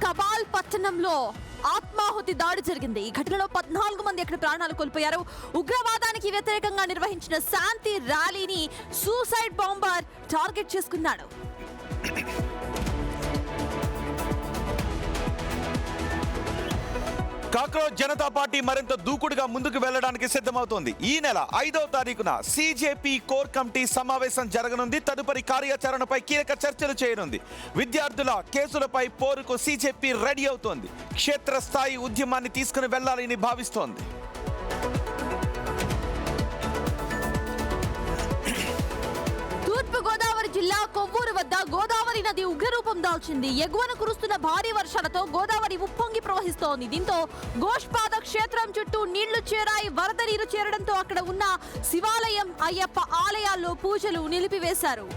Cabal పట్టణంలో ఆత్మాహుతి దాడి జరిగింది. ఈ ఘటనలో 14 మంది అక్కడ ప్రాణాలు కోల్పోయారు. ఉగ్రవాదానికి వ్యతిరేకంగా నిర్వహించిన శాంతి ర్యాలీని సూసైడ్ బాంబర్ టార్గెట్ చేసుకున్నాడు. కాక్రోచ్ జనతా పార్టీ మరింత దూకుడుగా ముందుకు వెళ్లడానికి సిద్ధమవుతోంది. ఈ నెల 5వ తారీఖున సిజేపీ కోర్ కమిటీ సమావేశం జరగనుంది. తదుపరి కార్యాచరణపై కీలక చర్చలు చేయనుంది. విద్యార్థుల కేసులపై పోరుకు సిజేపీ రెడీ అవుతోంది. క్షేత్రస్థాయి ఉద్యమాన్ని తీసుకుని వెళ్లాలని భావిస్తోంది. గోదావరి జిల్లా కొవ్వూరు వద్ద గోదావరి నది ఉగ్రరూపం దాల్చింది. ఎగువన కురుస్తున్న భారీ వర్షాలతో గోదావరి ఉప్పొంగి ప్రవహిస్తోంది. దీంతో గోష్పాద క్షేత్రం చుట్టూ నీళ్లు చేరాయి. వరద నీరు చేరడంతో అక్కడ ఉన్న శివాలయం, అయ్యప్ప ఆలయాల్లో పూజలు నిలిపివేశారు.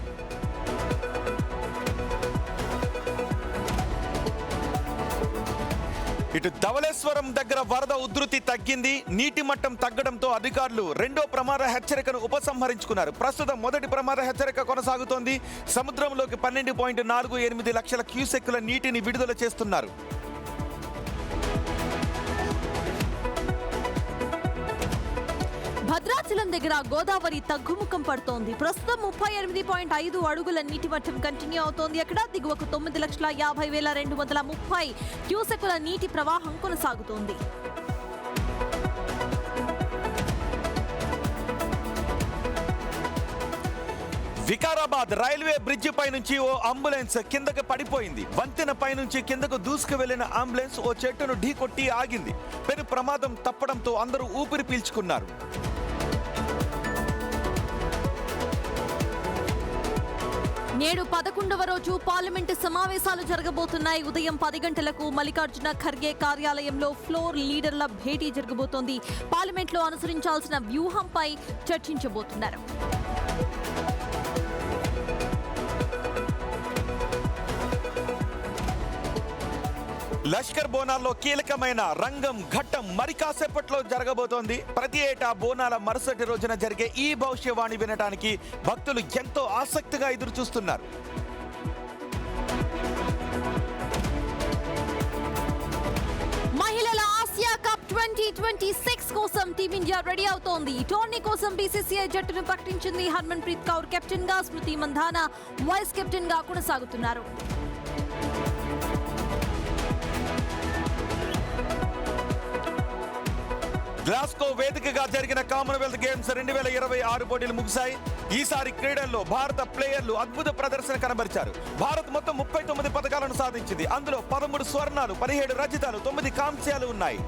ఇటు ధవళేశ్వరం దగ్గర వరద ఉధృతి తగ్గింది. నీటి మట్టం తగ్గడంతో అధికారులు రెండో ప్రమాద హెచ్చరికను ఉపసంహరించుకున్నారు. ప్రస్తుతం మొదటి ప్రమాద హెచ్చరిక కొనసాగుతోంది. సముద్రంలోకి 12.48 లక్షల క్యూసెక్కుల నీటిని విడుదల చేస్తున్నారు. భద్రాచలం దగ్గర గోదావరి తగ్గుముఖం పడుతోంది. ప్రస్తుతం 38.5 అడుగుల నీటి మట్టం కంటిన్యూ అవుతోంది. అక్కడ దిగువకు 9,50,230 క్యూసెక్కుల నీటి ప్రవాహం కొనసాగుతోంది. వికారాబాద్ రైల్వే బ్రిడ్జి పై నుంచి ఓ అంబులెన్స్ కిందకు పడిపోయింది. వంతెన పై నుంచి కిందకు దూసుకు వెళ్లిన అంబులెన్స్ ఓ చెట్టును ఢీకొట్టి ఆగింది. పెను ప్రమాదం తప్పడంతో అందరూ ఊపిరి పీల్చుకున్నారు. నేడు 11వ రోజు పార్లమెంటు సమావేశాలు జరగబోతున్నాయి. ఉదయం 10 గంటలకు మల్లికార్జున ఖర్గే కార్యాలయంలో ఫ్లోర్ లీడర్ల భేటీ జరగబోతోంది. పార్లమెంట్లో అనుసరించాల్సిన వ్యూహంపై చర్చించబోతున్నారు. లష్కర్ బోనాల్లో కీలకమైన రంగం ఘట్టం మరి కాసేపట్లో జరగబోతోంది. ప్రతి ఏటా బోనాల మరుసటి రోజున జరిగే ఈ భవిష్యవాణి వినడానికి భక్తులు ఎంతో ఆసక్తిగా ఎదురు చూస్తున్నారు. మహిళల ఆసియా కప్ 2026 కోసం టీమిండియా రెడీ అవుతోంది. టోర్నీ కోసం బీసీసీఐ జట్టును ప్రకటించింది. హర్మన్ ప్రీత్ కౌర్ కెప్టెన్ గా, స్మృతి మంధానా వైస్ కెప్టెన్ గా కొనసాగుతున్నారు. గ్లాస్గో వేదికగా జరిగిన కామన్వెల్త్ గేమ్స్ 2026 పోటీలు ముగిశాయి. ఈసారి క్రీడల్లో భారత ప్లేయర్లు అద్భుత ప్రదర్శన కనబరిచారు. భారత్ మొత్తం 39 పథకాలను సాధించింది. అందులో 13 స్వర్ణాలు, 17 రజతాలు, 9 కాంస్యాలు ఉన్నాయి.